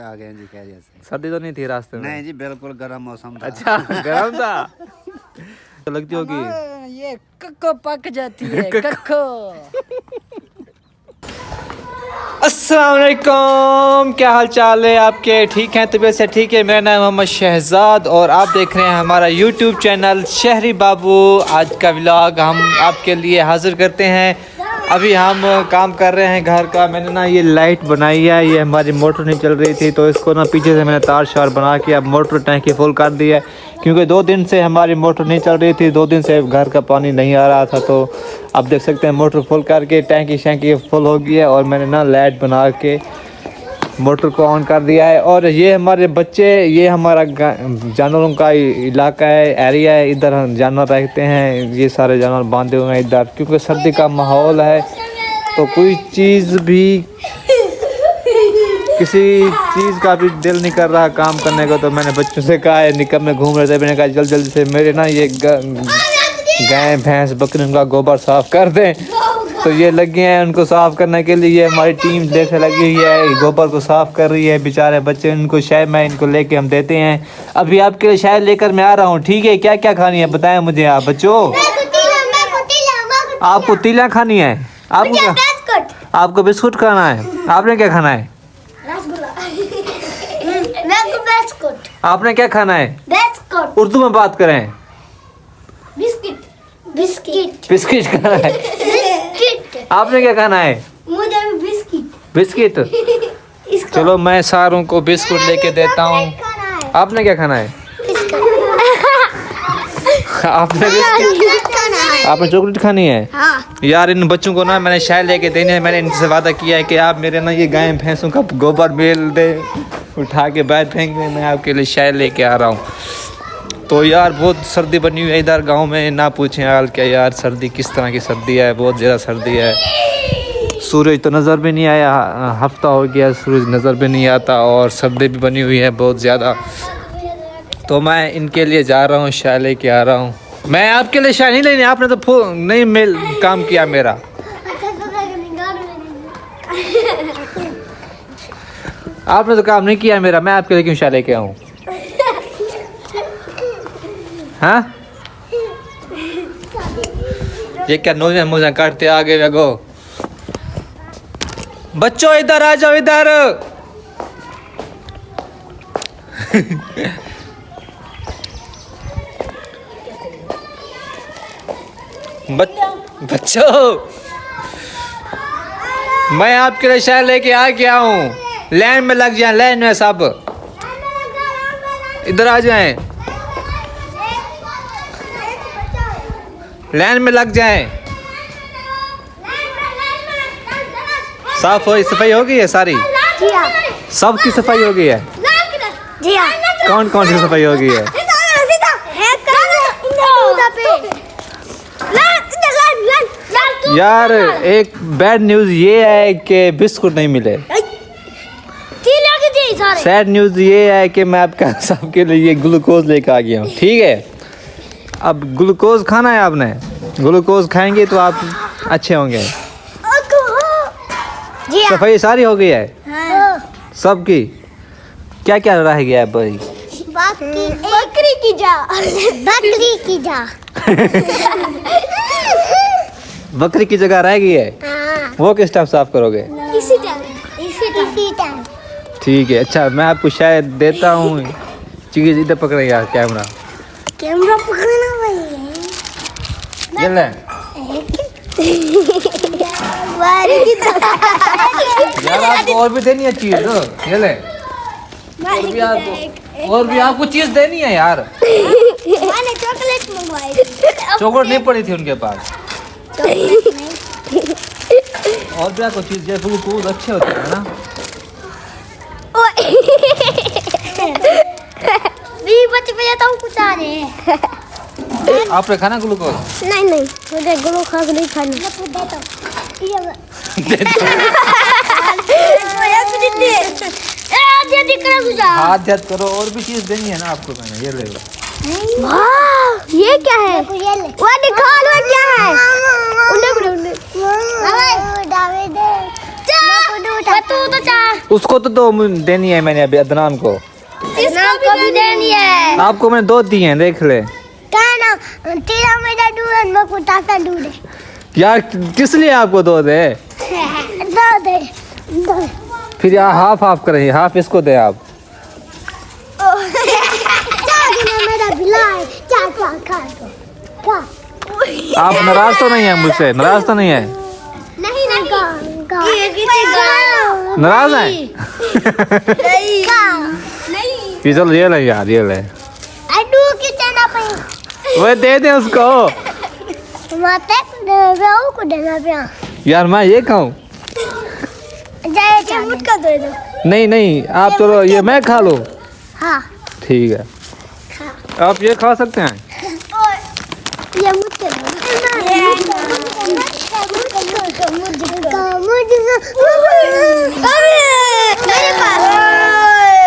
आ गए जी खैरियत से। सर्दी तो नहीं थी रास्ते में? नहीं जी, बिल्कुल गर्म मौसम था। अच्छा गर्म था। तो लगती होगी ये कक्को पक जाती है कक्को। अस्सलाम वालेकुम, क्या हाल चाल है आपके? ठीक हैं? तबीयत से ठीक है? मेरा नाम है मोहम्मद शहजाद और आप देख रहे हैं हमारा यूट्यूब चैनल शहरी बाबू। आज का व्लॉग हम आपके लिए हाजिर करते हैं। अभी हम काम कर रहे हैं घर का। मैंने ना ये लाइट बनाई है, ये हमारी मोटर नहीं चल रही थी तो इसको ना पीछे से मैंने तार शार बना के अब मोटर टैंकी फुल कर दी है, क्योंकि 2 दिन से हमारी मोटर नहीं चल रही थी। 2 दिन से घर का पानी नहीं आ रहा था, तो अब देख सकते हैं मोटर फुल करके टैंकी शैंकी फुल हो गई है और मैंने ना लाइट बना के मोटर को ऑन कर दिया है। और ये हमारे बच्चे, ये हमारा जानवरों का इलाका है, एरिया है, इधर हम जानवर रहते हैं। ये सारे जानवर बांधे हुए हैं इधर, क्योंकि सर्दी का माहौल है तो कोई चीज़ भी, किसी चीज़ का भी दिल नहीं कर रहा काम करने को। तो मैंने बच्चों से कहा है, निकम में घूम रहे थे, मैंने कहा जल्दी जल्दी से मेरे ना ये गाय भैंस बकरी उनका गोबर साफ़ कर दें। तो ये लगे हैं उनको साफ़ करने के लिए। ये हमारी टीम देखे लगी हुई है, गोबर को साफ़ कर रही है। बेचारे बच्चे, इनको शायद मैं इनको लेके हम देते हैं। अभी आपके लिए शायद लेकर मैं आ रहा हूँ, ठीक है? क्या क्या खानी है बताएं मुझे आप बच्चों। आपको तीला खानी है? आपको क्या? आपको बिस्कुट खाना है? आपने क्या खाना है? आपने क्या खाना है? उर्दू में बात करें। बिस्किट बिस्किट खाना है? आपने क्या खाना है? मुझे बिस्किट बिस्किट। चलो मैं सारों को बिस्कुट लेके देता हूँ। आपने क्या खाना है? आपने बिस्किट, आपने चॉकलेट खानी है? हाँ। यार इन बच्चों को ना मैंने शायद लेके देने है। मैंने इनसे वादा किया है कि आप मेरे ना ये गाय भैंसों का गोबर बेल दे, उठा के बैठ फेंके, मैं आपके लिए शायद लेके आ रहा हूँ। तो यार बहुत सर्दी बनी हुई है इधर गांव में, ना पूछें हाल क्या यार। सर्दी किस तरह की सर्दी है, बहुत ज़्यादा सर्दी है। सूरज तो नज़र भी नहीं आया, हफ्ता हो गया सूरज नज़र भी नहीं आता और सर्दी भी बनी हुई है बहुत ज़्यादा। तो मैं इनके लिए जा रहा हूँ, शाय लेके आ रहा हूँ। मैं आपके लिए शाय नहीं लेनी, आपने तो नहीं मेल काम किया मेरा। आपने तो काम नहीं किया मेरा, मैं आपके लिए क्यों शाय लेके आऊँ? हाँ ये क्या नोज़ें मुझे काटते आगे लगो। बच्चों इधर आ जाओ, इधर। बच्चों मैं आपके लिए शायद लेके आ गया हूँ। लाइन में लग जाए, लाइन में सब इधर आ जाएं, लाइन में लग जाएं। साफ हो, सफाई हो गई है सारी? सबकी सफाई हो गई है? कौन कौन सी सफाई हो गई है? यार एक बैड न्यूज़ ये है कि बिस्कुट नहीं मिले। सैड न्यूज़ ये है कि मैं आपका सबके लिए ग्लूकोज लेकर आ गया हूँ, ठीक है? अब ग्लूकोज खाना है आपने, ग्लूकोज खाएंगे तो आप अच्छे होंगे। सफाई सारी हो गई है? हाँ। सबकी? क्या क्या रह गया है भाई? बकरी की जा, बकरी की जा। बकरी की जगह रह गई है? हाँ। वो किस टाइम साफ करोगे? इसी टाइम। ठीक है, अच्छा मैं आपको शायद देता हूँ चीज़। इधर पकड़े यार कैमरा पकड़ना भाई। ये ले यार, आपको और भी देनी है चीज़। ये ले और भी आपको चीज़ देनी है यार। मैंने चॉकलेट मंगवाई थी। चॉकलेट नहीं पड़ी थी उनके पास। और भी आपको चीज़ जैसे ग्लूकोज अच्छे होते हैं ना। बच्चे पे जाता हूँ कुछ आ रहे हैं। आपने खाना ग्लूकोज? नहीं मुझे ग्लूकोज नहीं खाना। हाथ याद करो, और भी चीज़ देनी है ना आपको मैंने। ये ले लो। वाह ये क्या है? वो दिखाओ वो क्या है? उठा तू तो चाह उसको तो देनी है मैंने अभी अदनान को। इसको भी देनी है। आपको मैंने 2 दिए हैं, देख ले। कहना तेरा मेरा दूध है, मैं कुटाता दूध है। यार किस लिए आपको 2 दे? दे दो। फिर यार हाफ हाफ करें, हाफ इसको दे आप। मेरा बिला है, चाचा खा दो। खा। आप नाराज तो नहीं है मुझसे? नाराज तो नहीं है? नहीं नाराज है? नहीं ये चलो ये ले यार, ये ले। अड्डू किचन पे वो दे दे उसको। माते को देना पिया। यार मैं ये खाऊं? जाए मुझको दे दो। नहीं नहीं, आप चलो ये मैं खा लो। हाँ ठीक है, आप ये खा सकते हैं। ये मुझको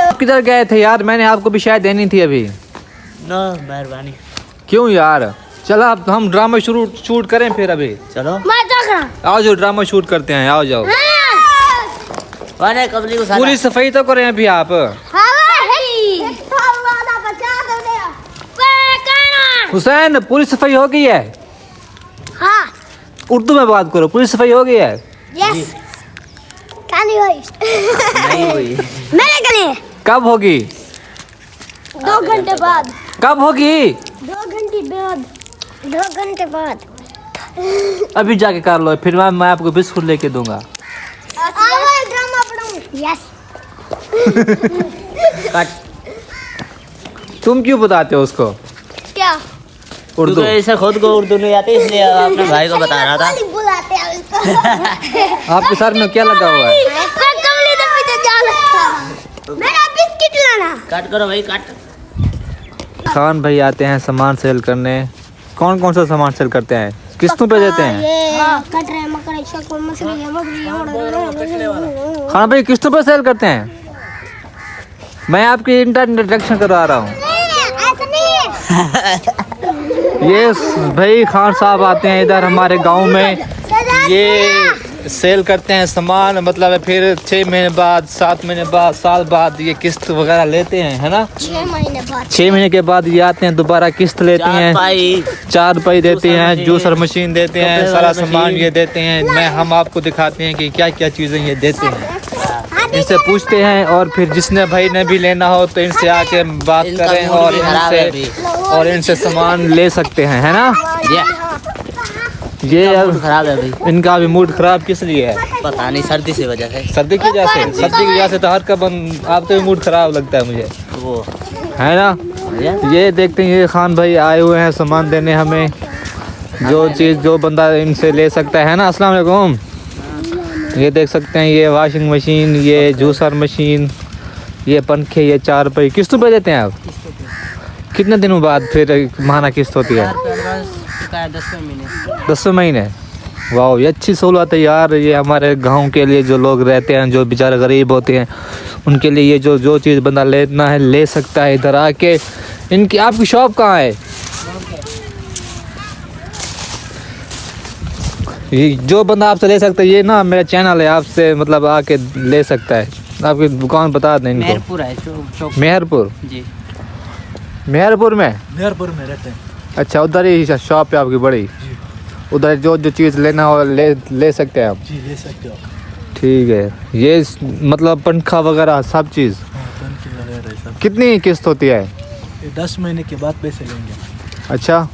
आप किधर गए थे यार? मैंने आपको भी शायद देनी थी अभी। नो मेहरबानी। क्यों यार? चलो अब हम ड्रामा शूट करें फिर अभी। चलो आओ जो ड्रामा शूट करते हैं, आओ जाओ। वाने कबली को पूरी सफाई तो करें अभी आप। हुसैन पूरी सफाई हो गई है? हाँ उर्दू में बात करो, पूरी सफाई हो गई है? यस कहानी हुई नहीं हुई। मेरे गले कब होगी? 2 घंटे बाद। कब होगी? 2 घंटे बाद। 2 घंटे बाद। अभी जाके कर लो, फिर मैं आपको बिस्कुट लेके दूंगा। ड्रामा पढ़ूं। Yes cut. तुम क्यों बताते हो उसको क्या उर्दू? क्योंकि ऐसे खुद को उर्दू नहीं आती, इसलिए अपने भाई को बता रहा था। बुलाते हैं उसको। आपके सर में क्या लगा हुआ है? कमली तो पीछे जा लगता। मेरा बिस्किट लाना। कट करो भाई, कट। खान भाई आते हैं सामान सेल करने। कौन कौन सा सामान सेल करते हैं? किस्तों पे देते हैं? ये कट रहे मकड़े शक्ल मछली है मगरी। खान भाई किस्तों पे सेल करते हैं? मैं आपकी इंट्रोडक्शन करवा रहा हूँ। ऐसा नहीं। ये भाई खान साहब आते हैं इधर हमारे गांव में, ये सेल करते हैं सामान, मतलब फिर 6 महीने बाद, 7 महीने बाद, साल बाद ये किस्त वगैरह लेते हैं, है ना? 6 महीने बाद। 6 महीने के बाद ये आते हैं, दोबारा किस्त लेते हैं, 4 पाई देते हैं, जूसर मशीन देते हैं, सारा सामान ये देते हैं। हम आपको दिखाते हैं कि क्या क्या चीज़ें ये देते हैं, इनसे पूछते हैं। और फिर जिसने भाई ने भी लेना हो तो इनसे आके बात करें और इनसे सामान ले सकते हैं, है ना? ये खराब है भाई। इनका भी मूड खराब किस लिए है? पता नहीं, सर्दी से वजह से। सर्दी की वजह से? सर्दी की वजह से तो हर का आपका भी मूड खराब लगता है मुझे, वो है ना? ये देखते हैं, ये खान भाई आए हुए हैं सामान देने हमें। जो चीज़ जो बंदा इनसे ले सकता है ना। अस्सलाम वालेकुम। ये देख सकते हैं, ये वॉशिंग मशीन, ये जूसर मशीन, ये पंखे, ये 4 पाई किस्तों पे देते हैं आप? कितने दिनों बाद फिर माहाना किस्त होती है? 10वें महीने। वाह, ये अच्छी सहूलत है यार। ये हमारे गांव के लिए जो लोग रहते हैं, जो बेचारे गरीब होते हैं, उनके लिए ये जो चीज़ बंदा लेना है ले सकता है इधर आके। इनकी आपकी शॉप कहाँ है? ये जो बंदा आपसे ले सकता है, ये ना मेरा चैनल है, आपसे मतलब आके ले सकता है। आपकी दुकान बता दें इनको। मेहरपुर है चौक। मेहरपुर? जी मेहरपुर में? मेहरपुर में रहते हैं। अच्छा, उधर ही शॉप है आपकी बड़ी? उधर जो चीज़ लेना हो ले सकते हैं आप? जी ले सकते हो। ठीक है। ये मतलब पंखा वगैरह सब चीज़? हाँ, पंखे वगैरह सब। कितनी किस्त होती है? ये 10 महीने के बाद पैसे लेंगे। अच्छा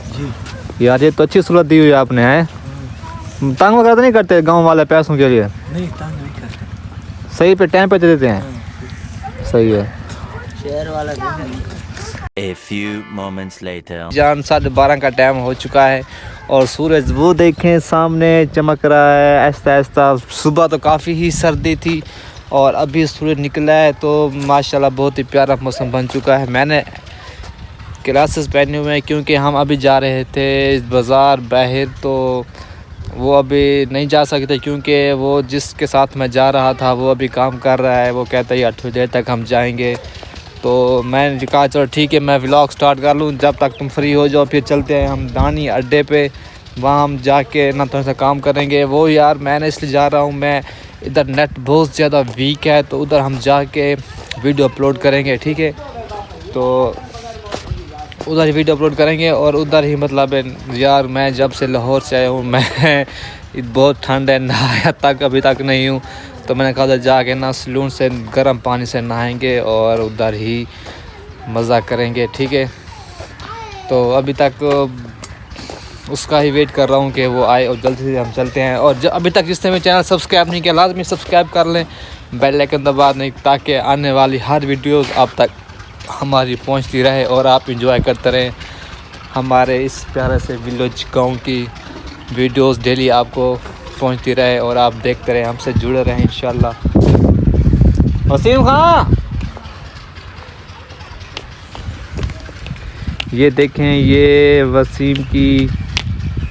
जी यार, ये तो अच्छी सूरत दी हुई है आपने, है? तंग वगैरह तो नहीं करते गांव वाले पैसों के लिए? नहीं, तंग नहीं करते। सही पे टाइम पे दे देते हैं? सही है। शहर वाला A few moments later. जान 12:30 का टाइम हो चुका है और सूरज वो देखें सामने चमक रहा है ऐसा ऐसा। सुबह तो काफ़ी ही सर्दी थी और अभी सूरज निकला है तो माशाल्लाह बहुत ही प्यारा मौसम बन चुका है। मैंने ग्लासेस पहने हुए हैं क्योंकि हम अभी जा रहे थे बाज़ार बाहर, तो वो अभी नहीं जा सकते क्योंकि वो जिसके साथ मैं जा रहा था वो अभी काम कर रहा है। वो कहता है 8 बजे तक हम जाएंगे, तो मैंने कहा चलो ठीक है मैं व्लॉग स्टार्ट कर लूँ, जब तक तुम फ्री हो जाओ फिर चलते हैं हम दानी अड्डे पे। वहाँ हम जाके ना थोड़ा सा काम करेंगे। वो यार मैंने इसलिए जा रहा हूँ, मैं इधर नेट बहुत ज़्यादा वीक है, तो उधर हम जाके वीडियो अपलोड करेंगे, ठीक है। तो उधर ही वीडियो अपलोड करेंगे और उधर ही मतलब यार मैं जब से लाहौर से आया हूँ मैं बहुत ठंड है, नहाया तक अभी तक नहीं हूँ। तो मैंने कहा उधर जाके ना सलून से गर्म पानी से नहाएंगे और उधर ही मज़ा करेंगे, ठीक है। तो अभी तक उसका ही वेट कर रहा हूँ कि वो आए और जल्दी से हम चलते हैं। और अभी तक जिसने मेरे चैनल सब्सक्राइब नहीं किया लाजमी सब्सक्राइब कर लें, बेल आइकन दबा दें ताकि आने वाली हर वीडियोस आप तक हमारी पहुंचती रहे और आप एंजॉय करते रहें हमारे इस प्यारे से विलेज गांव की वीडियोस डेली आपको पहुंचती रहे और आप देखते रहें, हमसे जुड़े रहें इंशाल्लाह। वसीम खां, ये देखें ये वसीम की,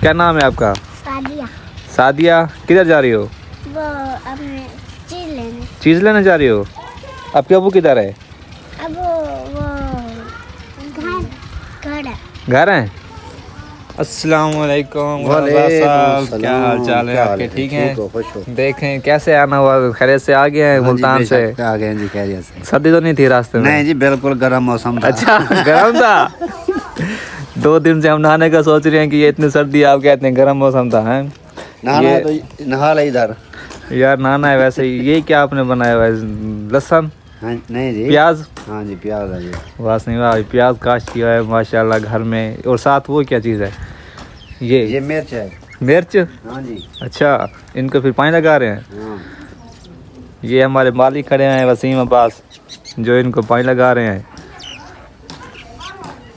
क्या नाम है आपका? सादिया। सादिया, किधर जा रही हो? वो अपने चीज़ लेने जा रही हो? आपके अबू किधर है? अब वो घर हैं? अस्सलाम वालेकुम साहब, क्या हाल चाल है आपके? ठीक हैं? देखें कैसे आना हुआ, खैरियत से आ गए हैं मुल्तान से? आ गए जी खैरियत से। सर्दी तो नहीं थी रास्ते में? नहीं जी, बिल्कुल गर्म मौसम था। अच्छा गर्म था। 2 दिन से हम नहाने का सोच रहे हैं कि ये इतनी सर्दी, आप कहते हैं गर्म मौसम था। हैं नहाना है तो नहा ले इधर यार, नहाना है वैसे ही। ये क्या आपने बनाया हुआ है? लहसुन? हाँ, नहीं जी, प्याज? हाँ जी प्याज है जी। बस नहीं वाह, प्याज काश किया है माशाल्लाह घर में। और साथ वो क्या चीज़ है? ये मिर्च है। मिर्च? हाँ जी। अच्छा, इनको फिर पानी लगा रहे हैं? हाँ। ये हमारे मालिक खड़े हैं वसीम अब्बास, जो इनको पानी लगा रहे हैं।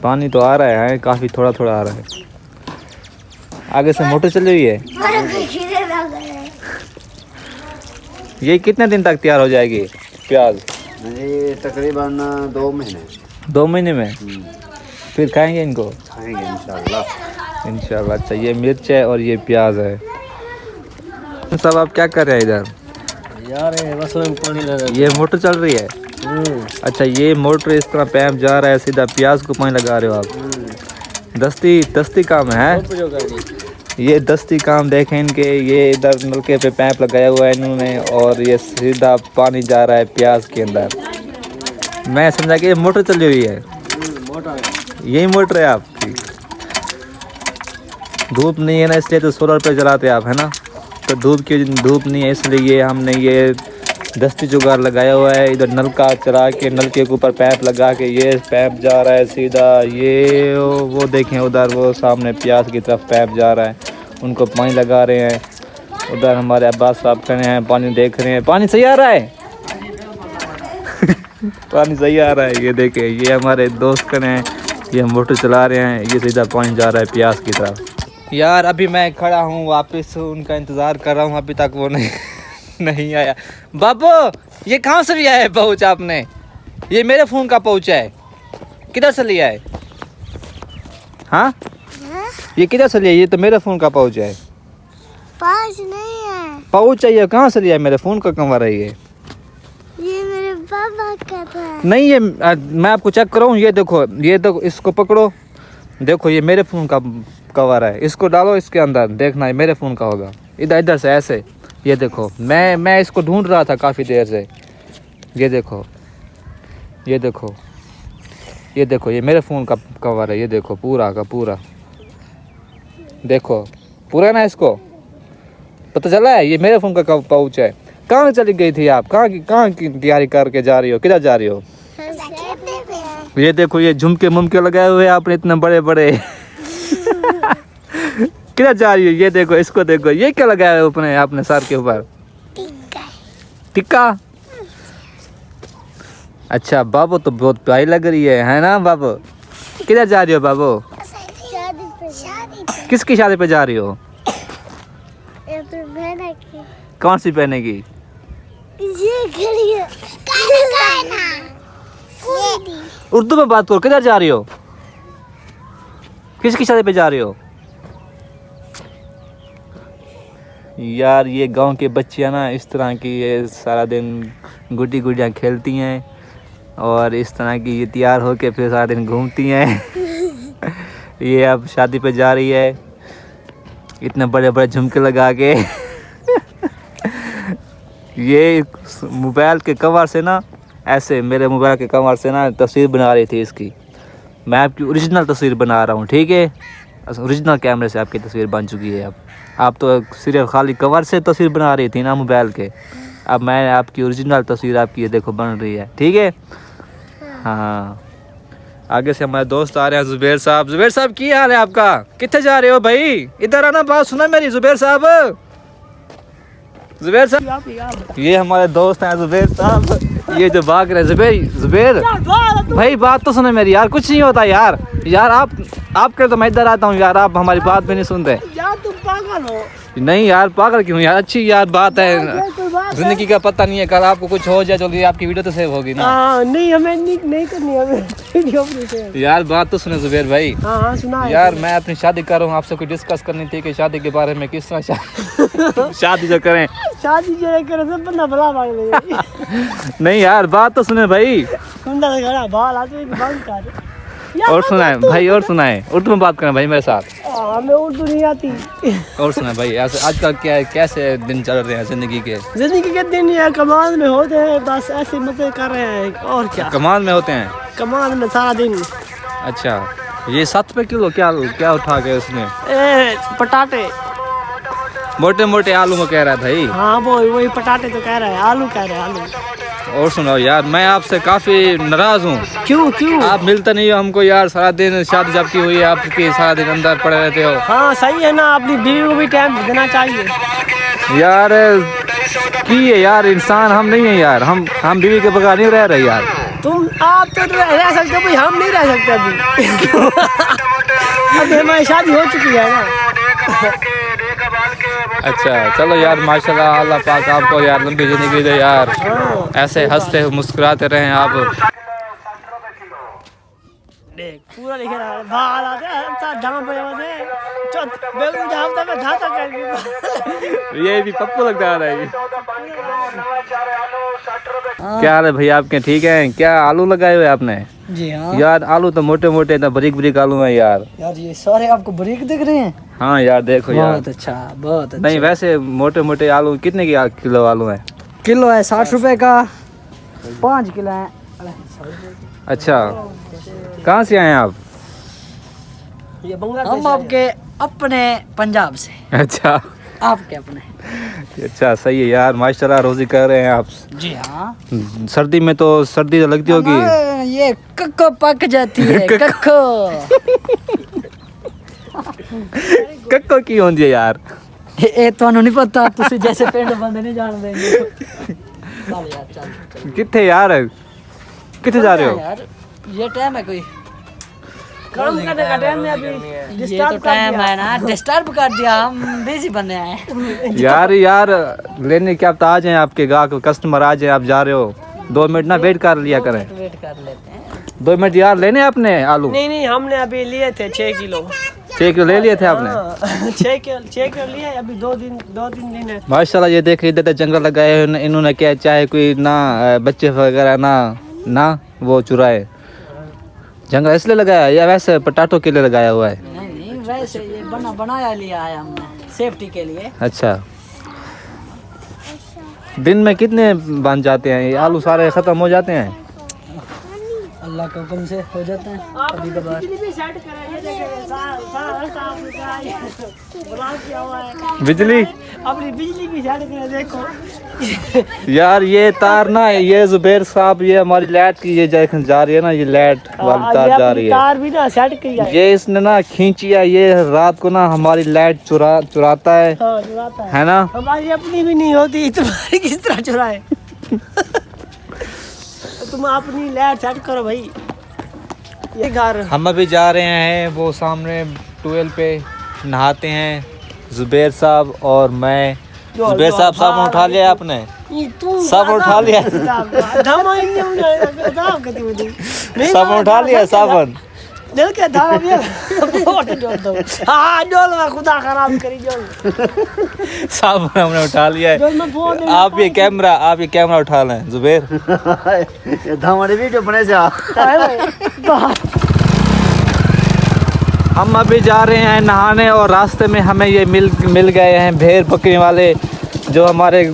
पानी तो आ रहा है, काफ़ी थोड़ा थोड़ा आ रहा है। आगे से मोटर चली हुई है। ये कितने दिन तक तैयार हो जाएगी प्याज? ये तकरीबन 2 महीने। 2 महीने में फिर खाएंगे इनको? खाएंगे इंशाल्लाह। इंशाल्लाह। अच्छा, ये मिर्च है और ये प्याज है। सब आप क्या कर रहे हैं इधर? यार बस में पानी लगा। ये मोटर चल रही है? अच्छा, ये मोटर इस तरह पैप जा रहा है, सीधा प्याज को पानी लगा रहे हो आप? दस्ती काम है। ये दस्ती काम देखें इनके, ये इधर नलके पे पैप लगाया हुआ है इन्होंने और ये सीधा पानी जा रहा है प्याज के अंदर। मैं समझा कि ये मोटर चली हुई है। यही मोटर है आपकी? धूप नहीं है ना, इसलिए तो सोलर पे चलाते आप, है ना? तो धूप नहीं है इसलिए ये हमने ये दस्ती जुगाड़ लगाया हुआ है। इधर नलका चला के नलके के ऊपर पैप लगा के ये पैप जा रहा है सीधा। ये वो देखें उधर वो सामने प्याज की तरफ पैप जा रहा है, उनको पानी लगा रहे हैं। उधर हमारे अब्बास साहब खड़े हैं, पानी देख रहे हैं। पानी सही आ रहा है? पानी सही आ रहा है। ये देखें ये हमारे दोस्त खड़े हैं, ये मोटर चला रहे हैं, ये सीधा पानी जा रहा है प्याज की तरफ। यार अभी मैं खड़ा हूँ, वापस उनका इंतज़ार कर रहा हूँ, अभी तक वो नहीं आया। बाबू ये कहाँ से लिया है पाउच आपने? ये मेरे फ़ोन का पाउच है, किधर से लिया है? हाँ ये किधर से लिया? ये तो मेरे फ़ोन का पाउच है। पाउच नहीं है, पाउच चाहिए, कहाँ से लिया? मेरे फ़ोन का कवर है ये मेरे पापा का था। नहीं ये मैं आपको चेक कराऊँ। ये देखो इसको पकड़ो, देखो ये मेरे फ़ोन का कवर है, इसको डालो इसके अंदर, देखना ये मेरे फ़ोन का होगा। इधर से ऐसे, ये देखो मैं इसको ढूंढ रहा था काफ़ी देर से। ये देखो ये मेरे फ़ोन का कवर है, ये देखो पूरा का पूरा, देखो पूरा ना, इसको पता चला है ये मेरे फ़ोन का पाउच है। कहाँ चली गई थी आप? कहाँ की तैयारी करके जा रही हो? किधर जा रही हो? ये देखो ये झुमके मुमके लगाए हुए आपने इतने बड़े बड़े। किधर जा रही हो? ये देखो इसको देखो, ये क्या लगाया है आपने सर के ऊपर? टिक्का। अच्छा बाबू तो बहुत प्यारी लग रही है ना बाबू? किधर जा रही हो बाबू? शादी किसकी शादी पे जा रही हो? कौन सी पहनेगी? उर्दू में बात करो, किधर जा रही हो? किसकी शादी पे जा रही हो? यार ये गांव के बच्चियां ना इस तरह की ये सारा दिन गुड्डी गुडियाँ खेलती हैं और इस तरह की ये तैयार होके फिर सारा दिन घूमती हैं। ये अब शादी पे जा रही है इतने बड़े बड़े झुमके लगा के। ये मोबाइल के कवर से ना, ऐसे मेरे मोबाइल के कवर से ना तस्वीर बना रही थी इसकी। मैं आपकी ओरिजिनल तस्वीर बना रहा हूँ, ठीक है। ओरिजिनल कैमरे से आपकी तस्वीर बन चुकी है। अब आप तो सिर्फ खाली कवर से तस्वीर बना रही थी ना मोबाइल के, अब मैं आपकी ओरिजिनल तस्वीर आपकी ये देखो बन रही है, ठीक है। हाँ, आगे से हमारे दोस्त आ रहे हैं, जुबैर साहब। जुबैर साहब की हाल है आपका? कितने जा रहे हो भाई? इधर आना, बात सुना मेरी जुबैर साहब। जुबैर साहब, ये हमारे दोस्त हैं जुबैर साहब, ये जो भाग रहे। जुबैर भाई बात तो सुने मेरी यार, कुछ नहीं होता यार। यार आप कर तो मैं इधर आता हूँ यार, आप हमारी बात भी नहीं सुनते यार। तुम पागल हो? नहीं यार, पागल क्यों यार, अच्छी यार बात है। जिंदगी का पता नहीं है, कल आपको कुछ हो जाए तो आपकी वीडियो तो सेव होगी ना। नहीं हमें नहीं करनी, हमें यार बात तो सुने जुबैर भाई। हाँ सुना यार मैं अपनी शादी कर रहा हूँ, आपसे कोई डिस्कस करनी थी कि शादी के बारे में किस तरह शादी जो करें। शादी जो करे सब बंदा भला मांग ले। नहीं यार बात तो सुने भाई। कुंडा से घड़ा बाल आते बंद कर। और सुनाए भाई, और सुनाए, उर्दू में बात करें भाई मेरे साथ। हमें उर्दू नहीं आती। और सुनाए भाई, ऐसे आजकल क्या है, कैसे दिन चल रहे हैं जिंदगी के? जिंदगी के दिन यार कमाल में होते हैं, बस ऐसे मजे कर रहे हैं और क्या। कमाल में होते हैं? कमाल में सारा दिन। अच्छा, ये 7 रुपए किलो क्या उठा के उसमें? पटाटे मोटे मोटे आलू में कह रहा है भाई। हाँ वही पटाटे तो कह रहा है, आलू कह रहा है, आलू। और सुनाओ यार, मैं आपसे काफी नाराज हूँ। क्यों? आप मिलते नहीं हो हमको यार, सारा दिन शादी जब की हुई है आपकी, सारा दिन अंदर पड़े रहते हो। हाँ सही है ना, अपनी बीवी को भी टाइम देना चाहिए यार। की है यार, इंसान हम नहीं है यार, हम बीवी के बगैर नहीं रह रहे यार। आप तो रह सकते हो भाई, हम नहीं रह सकते अभी। अभी हमारी शादी हो चुकी है ना। अच्छा चलो यार, माशाल्लाह, अल्लाह पाक आपको यार लंबी जिंदगी दे यार, ऐसे हंसते मुस्कुराते रहें आप। देख पूरा लिखे रहा है, बाल आते हैं जहां पे आते चल बेगू जाता में जाता कर। ये भी पप्पू लगता रहा है। क्या हाल है भाई आपके? ठीक है। क्या आलू लगाए हुए आपने? जी हाँ यार आलू तो मोटे मोटे इतना बारीक बारीक आलू है यार। यार, ये सारे आपको बारीक दिख रहे हैं? हाँ यार देखो यार, बहुत अच्छा, बहुत अच्छा। नहीं वैसे मोटे मोटे आलू कितने की किलो आलू है? किलो है 60 रुपए का, 5 किलो है। अच्छा, कहाँ से आए हैं आप? ये बंगला हम आपके अपने पंजाब से। अच्छा आपके अपने। अच्छा सही है यार, माशाल्लाह रोजी कर रहे हैं आप। जी हाँ। सर्दी में तो सर्दी तो लगती होगी। ये कक्को पक जाती है। कक्को कक्को की होती है यार? ये तो नहीं पता, तुसी जैसे पिंड बंदे नहीं जान देंगे। चल यार, चल। कितने यार, कितने जा रहे हो? यार ये टाइम है कोई काम करने का टाइम में अभी ये तो टाइम है ना, डिस्टर्ब कर दिया, हम बिजी बने हैं। यार लेने के आप तो आ जाए, आपके गाहक कस्टमर आ जाए, आप जा रहे हो 2 मिनट ना वेट कर लिया करें। वेट कर लेते हैं 2 मिनट यार, लेने आपने आलू? नहीं हमने अभी लिए थे 6 किलो। 6 किलो ले लिए थे आपने? 6 किलो लिए, अभी 2-3 दिन है। माशाल्लाह, ये देखिए इधर जंगल लगाए हैं इन्होंने, क्या चाहे कोई ना बच्चे वगैरह ना वो चुराए। जंगल इसलिए लगाया या वैसे पटाटो के लिए लगाया हुआ है? नहीं वैसे ये बनाया लिया है हमने सेफ्टी के लिए। अच्छा, दिन में कितने बन जाते हैं ये आलू? सारे खत्म हो जाते हैं? अल्लाह के हुक्म से हो जाते हैं कभी कभार। बिजली अपनी बिजली भी सेट करें, देखो यार, ये तार ना, ये जुबैर साहब, ये हमारी लाइट की ये जा रही है ना, ये लाइट वाली तार जा रही है। तार भी ना सेट की है। ये इसने ना खींची है, ये रात को ना हमारी लाइट चुराता है, हाँ, चुराता है ना? हमारी अपनी भी नहीं होती, तुम्हारी किस तरह चुराए? तुम अपनी लाइट सेट करो भाई। ये घर हम अभी जा रहे हैं वो सामने ट्यूबवेल पे नहाते हैं, जुबैर साहब और मैं। जुबैर साहब साबुन उठा लिया आपने? साबुन उठा लिया? साबुन उठा लिया? साबुन दिल के धावा भी हाँ जोल में खुदा खराब करी जोल। साबुन हमने उठा लिया है। आप ये कैमरा उठा लें जुबैर। हमारी वीडियो बने जा। हम अभी जा रहे हैं नहाने और रास्ते में हमें ये मिल गए हैं भेड़ बकरी वाले जो हमारे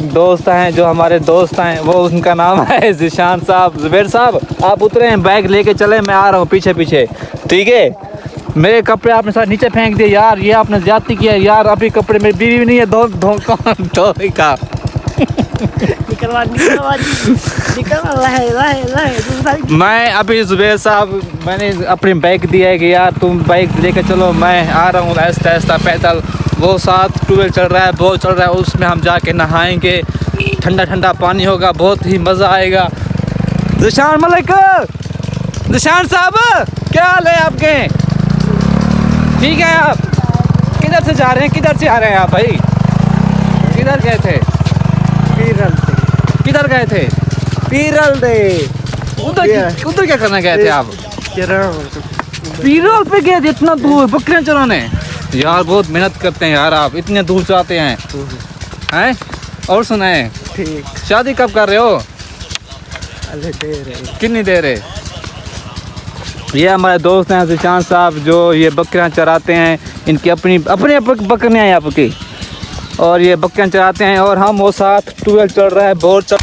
दोस्त हैं वो उनका नाम है ज़िशान साहब। ज़ुबैर साहब आप उतरे हैं, बैग लेके चले, मैं आ रहा हूँ पीछे पीछे, ठीक है। मेरे कपड़े आपने साथ नीचे फेंक दिए यार, ये आपने ज्यादती किया यार। अभी कपड़े मेरी बीवी भी नहीं है, धो का मैं अभी ज़ुबैर साहब मैंने अपनी बाइक दिया है कि यार तुम बाइक लेकर चलो, मैं आ रहा हूँ आहिस्ता आहिस्ता पैदल। वो साथ ट्यूबवेल चल रहा है, बहुत चल रहा है, उसमें हम जाके नहाएंगे, ठंडा ठंडा पानी होगा, बहुत ही मज़ा आएगा। ज़िशान मलिक, ज़िशान साहब क्या हाल है आपके? ठीक है आप किधर से जा रहे हैं, किधर से आ रहे हैं आप भाई? किधर गए थे? किधर गए थे? उधर क्या करने गए थे आप? पीरल पे गए थे इतना दूर बकरियां चराने? यार बहुत मेहनत करते हैं यार आप, इतने दूर जाते हैं हैं? और सुनाए ठीक, शादी कब कर रहे हो? कितनी देर है? ये हमारे दोस्त हैं ज़िशान साहब, जो ये बकरियां चराते हैं, इनकी अपनी बकरियां हैं आपकी, और ये बकरियां चराते हैं, और हम वो साथ ट्यूबवेल चल रहा है, बोर चल।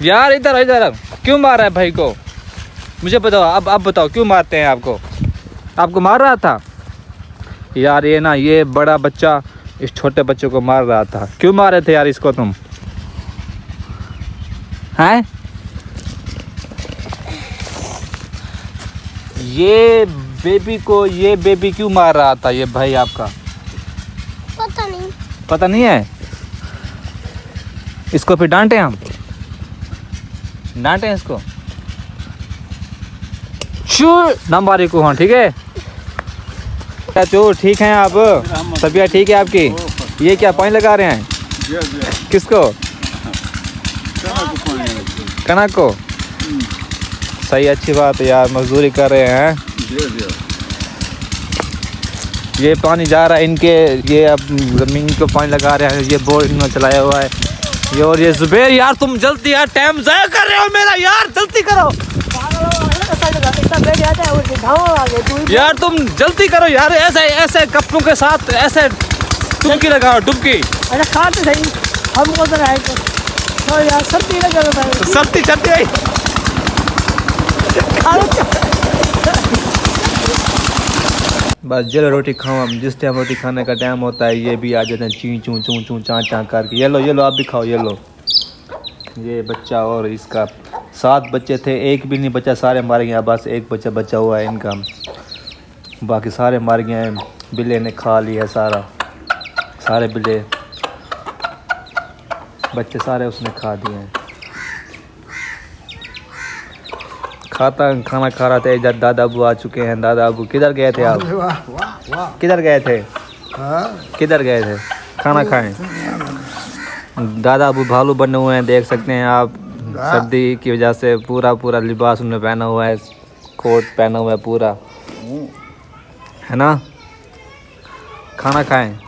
यार इधर क्यों मार रहा है भाई को? मुझे बताओ, अब बताओ क्यों मारते हैं आपको? आपको मार रहा था यार ये ना, ये बड़ा बच्चा इस छोटे बच्चे को मार रहा था। क्यों मार रहे थे यार इसको तुम हैं? ये बेबी क्यों मार रहा था ये भाई आपका? पता नहीं है। इसको फिर डांटे हम, डांटे इसको नंबर को। हाँ ठीक है चाचू, ठीक हैं आप? तबीयत ठीक है आपकी? ये क्या पानी लगा रहे हैं? किसको? कनक को। सही, अच्छी बात है यार, मजदूरी कर रहे हैं। ये पानी जा रहा है इनके, ये अब ज़मीन को पानी लगा रहे हैं, ये बोर इन्होंने चलाया हुआ है ये। और ये ज़ुबैर यार तुम जल्दी यार, टाइम ज़ाया कर रहे हो मेरा यार, जल्दी करो यार, तुम जल्दी करो यार। ऐसे कपड़ों के साथ ऐसे डुबकी लगाओ, डुबकी। अरे खाते सही हमको तो है तो यार सर्दी लगा रहा है, सर्दी चलती है। बस चलो रोटी खाओ, हम जिस टाइम रोटी खाने का टाइम होता है ये भी आ जाते हैं ची चूँ चूँ चूँ चाँ चाँ करके। ये लो आप भी खाओ, ये लो। ये बच्चा और इसका 7 बच्चे थे, एक भी नहीं बचा, सारे मारे गए। बस एक बच्चा बचा हुआ है इनका, बाकी सारे मार गए हैं। बिल्ले ने खा लिया सारे बिल्ले बच्चे सारे उसने खा दिए हैं। खाना खा रहा था, इधर दादा अबू आ चुके हैं। दादा अबू किधर गए थे आप? किधर गए थे? किधर गए थे? खाना खाएं। दादा अबू भालू बने हुए हैं, देख सकते हैं आप। सर्दी की वजह से पूरा लिबास उन्होंने पहना हुआ है, कोट पहना हुआ है पूरा, है ना। खाना खाएं।